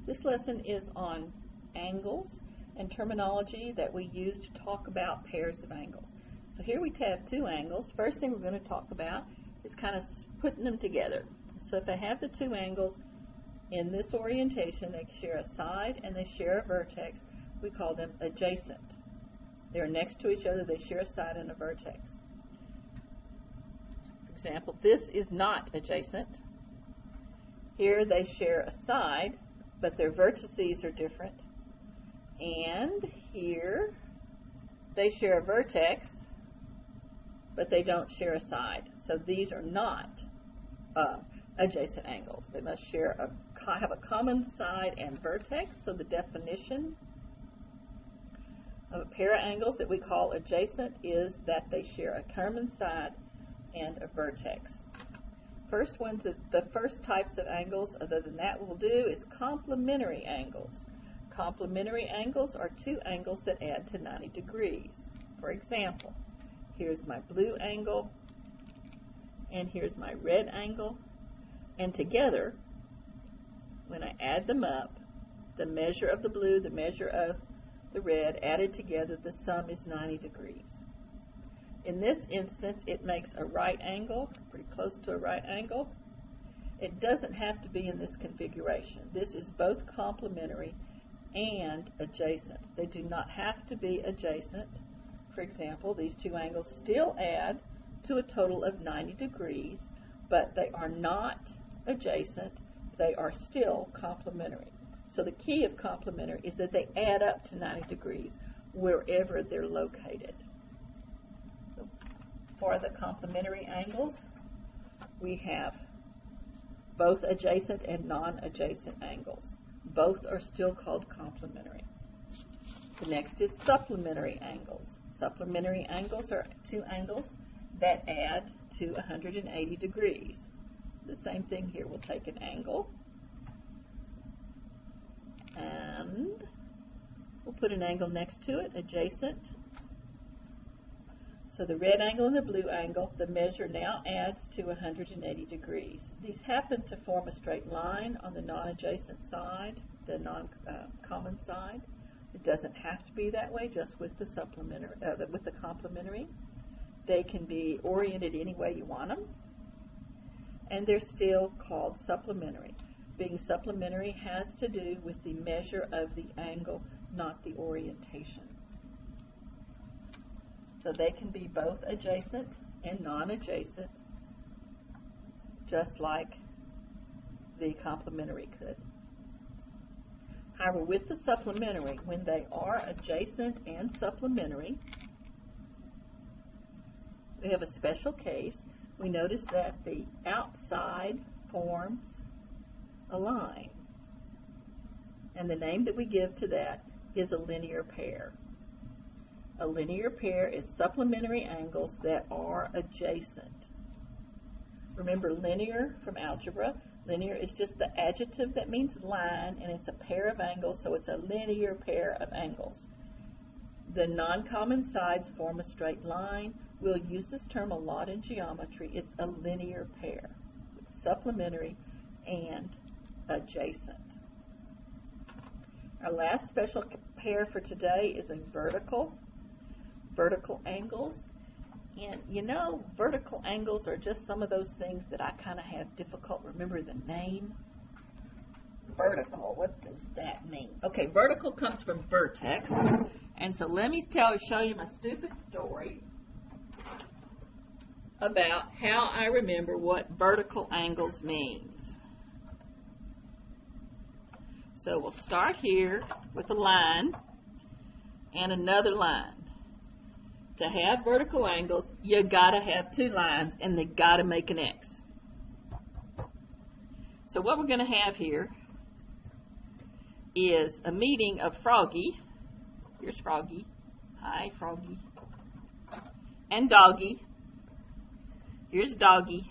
This lesson is on angles and terminology that we use to talk about pairs of angles. So here we have two angles. First thing we're going to talk about is kind of putting them together. So if I have the two angles in this orientation, they share a side and they share a vertex, we call them adjacent. They're next to each other, they share a side and a vertex. For example, this is not adjacent. Here they share a side, but their vertices are different. And here they share a vertex, but they don't share a side. So these are not adjacent angles. They must have a common side and vertex. So the definition of a pair of angles that we call adjacent is that they share a common side and a vertex. The first types of angles, other than that we'll do, is complementary angles. Complementary angles are two angles that add to 90 degrees. For example, here's my blue angle, and here's my red angle, and together, when I add them up, the measure of the blue, the measure of the red, added together, the sum is 90 degrees. In this instance, it makes a right angle, pretty close to a right angle. It doesn't have to be in this configuration. This is both complementary and adjacent. They do not have to be adjacent. For example, these two angles still add to a total of 90 degrees, but they are not adjacent. They are still complementary. So the key of complementary is that they add up to 90 degrees wherever they're located. So for the complementary angles, we have both adjacent and non-adjacent angles. Both are still called complementary. The next is supplementary angles. Supplementary angles are two angles that add to 180 degrees. The same thing here. We'll take an angle and we'll put an angle next to it, adjacent. So the red angle and the blue angle, the measure now adds to 180 degrees. These happen to form a straight line on the non-adjacent side, the non-common side. It doesn't have to be that way, just with the supplementary, with the complementary. They can be oriented any way you want them, and they're still called supplementary. Being supplementary has to do with the measure of the angle, not the orientation. So they can be both adjacent and non-adjacent, just like the complementary could. However, with the supplementary, when they are adjacent and supplementary, we have a special case. We notice that the outside forms a line, and the name that we give to that is a linear pair. A linear pair is supplementary angles that are adjacent. Remember linear from algebra. Linear is just the adjective that means line, and it's a pair of angles, so it's a linear pair of angles. The non-common sides form a straight line. We'll use this term a lot in geometry. It's a linear pair. It's supplementary and adjacent. Our last special pair for today is a vertical angles. And you know, vertical angles are just some of those things that I kind of have difficult remembering the name. Vertical, what does that mean? Okay, vertical comes from vertex. And so let me show you my stupid story about how I remember what vertical angles means. So we'll start here with a line and another line. To have vertical angles, you gotta have two lines and they gotta make an X. So what we're gonna have here is a meeting of Froggy. Here's Froggy. Hi, Froggy. And Doggy. Here's Doggy.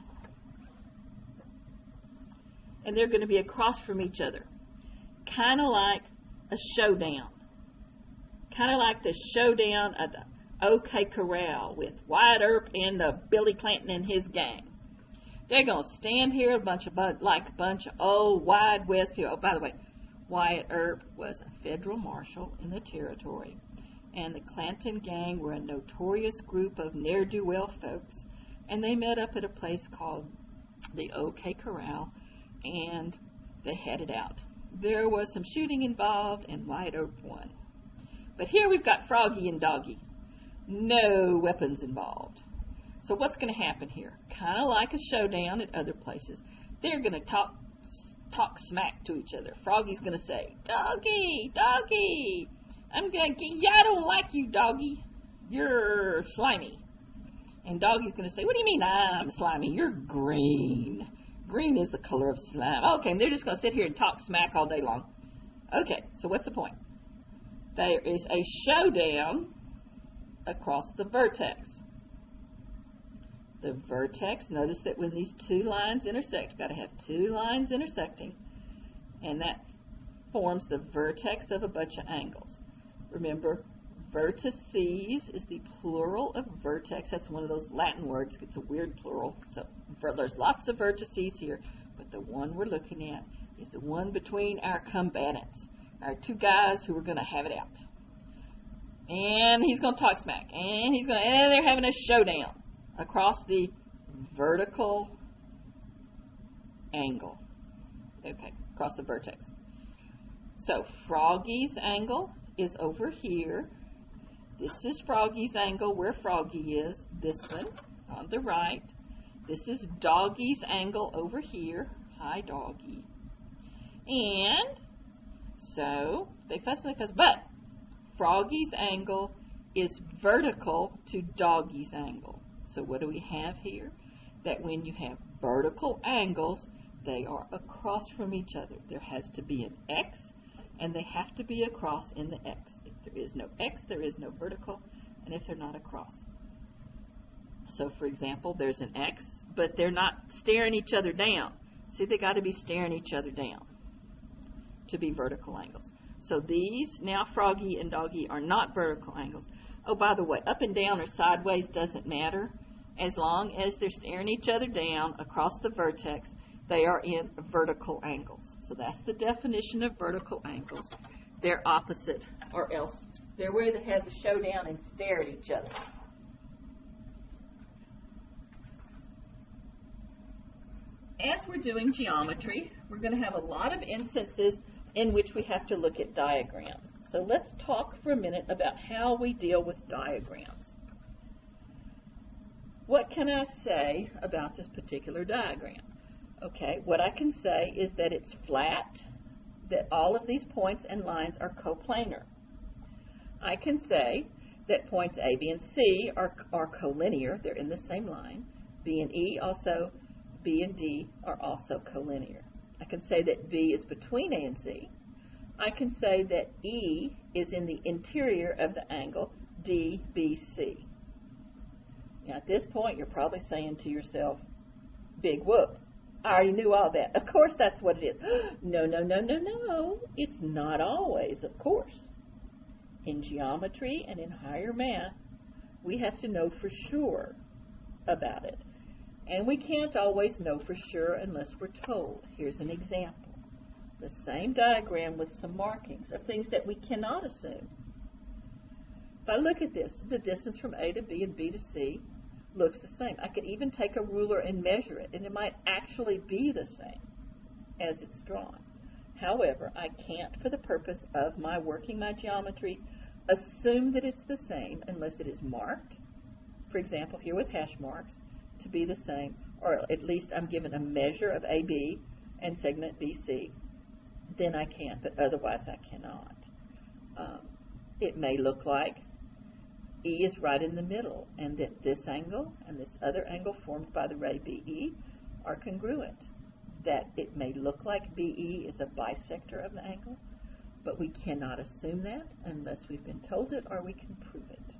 And they're going to be across from each other. Kind of like a showdown. Kind of like the showdown of the OK Corral with Wyatt Earp and Billy Clanton and his gang. They're going to stand here like a bunch of old Wide West people. Oh, by the way, Wyatt Earp was a federal marshal in the territory, and the Clanton gang were a notorious group of ne'er-do-well folks, and they met up at a place called the OK Corral, and they had it out. There was some shooting involved, and Wyatt Earp won. But here we've got Froggy and Doggy. No weapons involved. So what's going to happen here? Kind of like a showdown at other places. They're going to talk smack to each other. Froggy's going to say, Doggy, Doggy, I don't like you, Doggy. You're slimy. And Doggy's going to say, what do you mean I'm slimy? You're green. Green is the color of slime. Okay, and they're just going to sit here and talk smack all day long. Okay, so what's the point? There is a showdown across the vertex. The vertex, notice that when these two lines intersect, you've got to have two lines intersecting, and that forms the vertex of a bunch of angles. Remember, vertices is the plural of vertex. That's one of those Latin words. It's a weird plural. So there's lots of vertices here, but the one we're looking at is the one between our combatants, our two guys who are going to have it out. And he's going to talk smack, and they're having a showdown across the vertical angle. Okay, across the vertex. So Froggy's angle is over here. This is Froggy's angle where Froggy is. This one on the right. This is Doggy's angle over here. Hi, Doggy. And so they fuss, but Froggy's angle is vertical to Doggy's angle. So what do we have here? That when you have vertical angles, they are across from each other. There has to be an X, and they have to be across in the X. If there is no X, there is no vertical, and if they're not across. So for example, there's an X, but they're not staring each other down. See, they got to be staring each other down to be vertical angles. So these, now Froggy and Doggy, are not vertical angles. Oh, by the way, up and down or sideways doesn't matter. As long as they're staring each other down across the vertex, they are in vertical angles. So that's the definition of vertical angles. They're opposite, or else they're where they have the showdown and stare at each other. As we're doing geometry, we're going to have a lot of instances in which we have to look at diagrams. So let's talk for a minute about how we deal with diagrams. What can I say about this particular diagram? Okay, what I can say is that it's flat, that all of these points and lines are coplanar. I can say that points A, B, and C are collinear. They're in the same line. B and E also, B and D are also collinear. I can say that B is between A and C. I can say that E is in the interior of the angle DBC. Now at this point, you're probably saying to yourself, big whoop, I already knew all that. Of course that's what it is. No, no, no, no, no. It's not always, of course. In geometry and in higher math, we have to know for sure about it. And we can't always know for sure unless we're told. Here's an example. The same diagram with some markings of things that we cannot assume. If I look at this, the distance from A to B and B to C looks the same. I could even take a ruler and measure it, and it might actually be the same as it's drawn. However, I can't, for the purpose of my working my geometry, assume that it's the same unless it is marked, for example, here with hash marks, to be the same, or at least I'm given a measure of AB and segment BC. Then I can, but otherwise I cannot. It may look like E is right in the middle, and that this angle and this other angle formed by the ray BE are congruent. That it may look like BE is a bisector of the angle, but we cannot assume that unless we've been told it or we can prove it.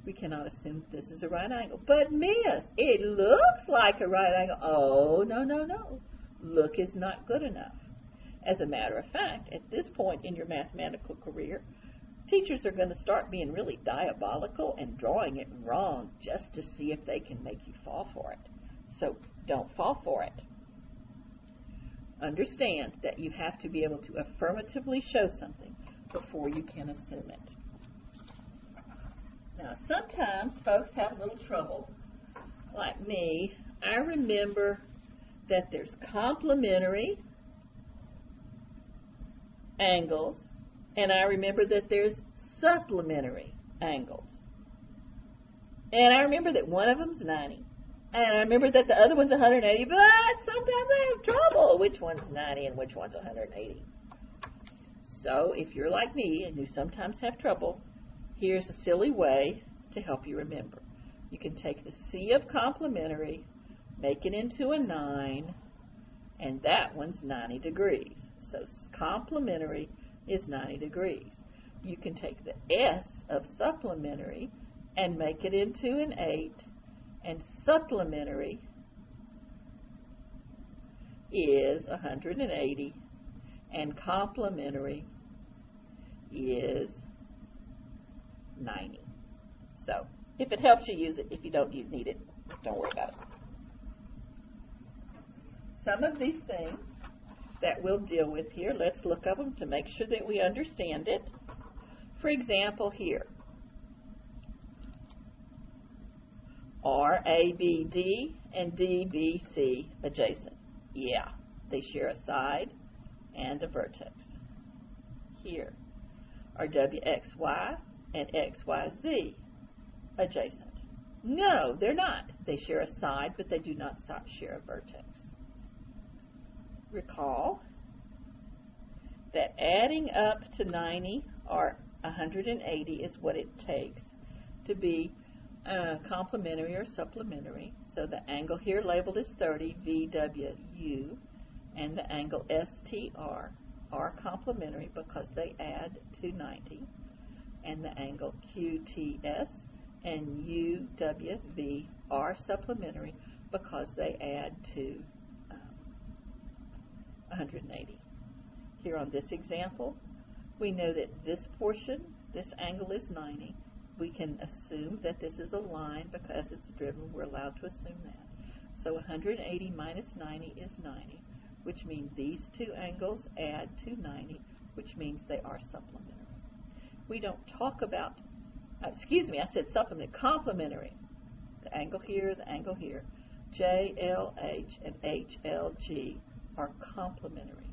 We cannot assume this is a right angle. But miss, it looks like a right angle. Oh, no, no, no. Look is not good enough. As a matter of fact, at this point in your mathematical career, teachers are going to start being really diabolical and drawing it wrong just to see if they can make you fall for it. So don't fall for it. understand that you have to be able to affirmatively show something before you can assume it. Now, sometimes folks have a little trouble. Like me, I remember that there's complementary angles, and I remember that there's supplementary angles. And I remember that one of them's 90. And I remember that the other one's 180, but sometimes I have trouble. Which one's 90 and which one's 180? So if you're like me and you sometimes have trouble, here's a silly way to help you remember. You can take the C of complementary, make it into a 9, and that one's 90 degrees. So complementary is 90 degrees. You can take the S of supplementary and make it into an 8, and supplementary is 180, and complementary is 90. So, if it helps you, use it. If you don't need it, don't worry about it. Some of these things that we'll deal with here, let's look at them to make sure that we understand it. For example, here, are ABD and DBC adjacent? Yeah, they share a side and a vertex. Here, are WXY and XYZ adjacent? No, they're not. They share a side, but they do not share a vertex. Recall that adding up to 90 or 180 is what it takes to be complementary or supplementary. So the angle here labeled as 30, VWU, and the angle STR are complementary because they add to 90, and the angle QTS and UWV are supplementary because they add to 180. Here on this example, we know that this portion, this angle is 90. We can assume that this is a line because it's driven. We're allowed to assume that. So 180 minus 90 is 90, which means these two angles add to 90, which means they are supplementary. We don't talk about, excuse me, I said supplementary, complementary. The angle here, the angle here. JLH and HLG are complementary.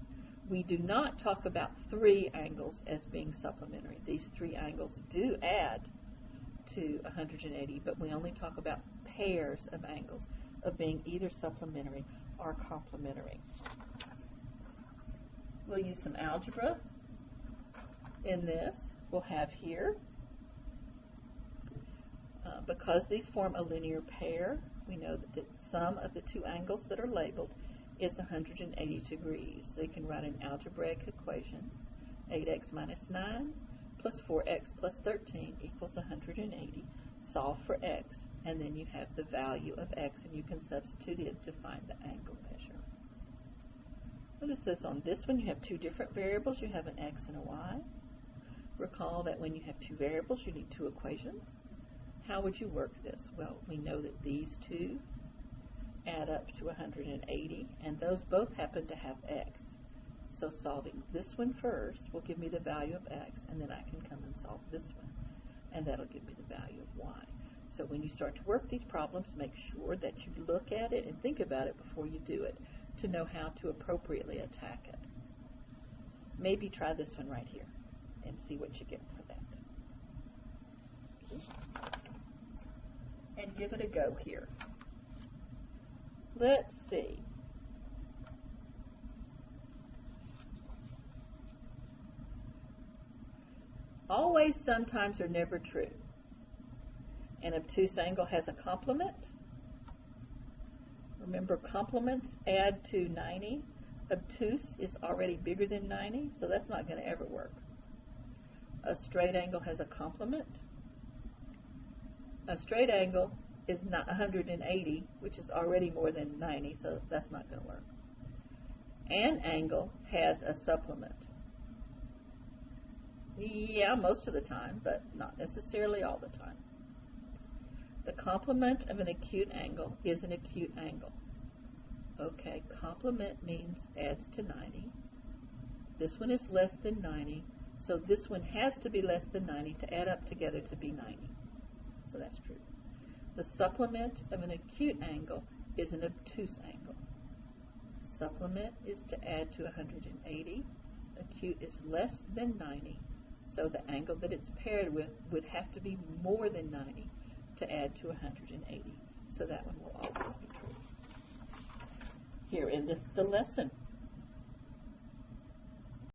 We do not talk about three angles as being supplementary. These three angles do add to 180, but we only talk about pairs of angles of being either supplementary or complementary. We'll use some algebra in this. We'll have here, because these form a linear pair, we know that the sum of the two angles that are labeled is 180 degrees. So you can write an algebraic equation, 8x minus 9 plus 4x plus 13 equals 180. Solve for x, and then you have the value of x, and you can substitute it to find the angle measure. Notice this on this one, you have two different variables. You have an x and a y. Recall that when you have two variables, you need two equations. How would you work this? Well, we know that these two add up to 180, and those both happen to have x. So solving this one first will give me the value of x, and then I can come and solve this one, and that'll give me the value of y. So when you start to work these problems, make sure that you look at it and think about it before you do it to know how to appropriately attack it. Maybe try this one right here and see what you get for that. Okay. And give it a go here. Let's see. Always, sometimes, or never true. An obtuse angle has a complement. Remember, complements add to 90. Obtuse is already bigger than 90, so that's not going to ever work. A straight angle has a complement. A straight angle is not 180, which is already more than 90, so that's not going to work. An angle has a supplement. Yeah, most of the time, but not necessarily all the time. The complement of an acute angle is an acute angle. Okay, complement means adds to 90. This one is less than 90, so this one has to be less than 90 to add up together to be 90. So that's true. The supplement of an acute angle is an obtuse angle. Supplement is to add to 180. Acute is less than 90, so the angle that it's paired with would have to be more than 90 to add to 180. So that one will always be true. Here endeth the lesson.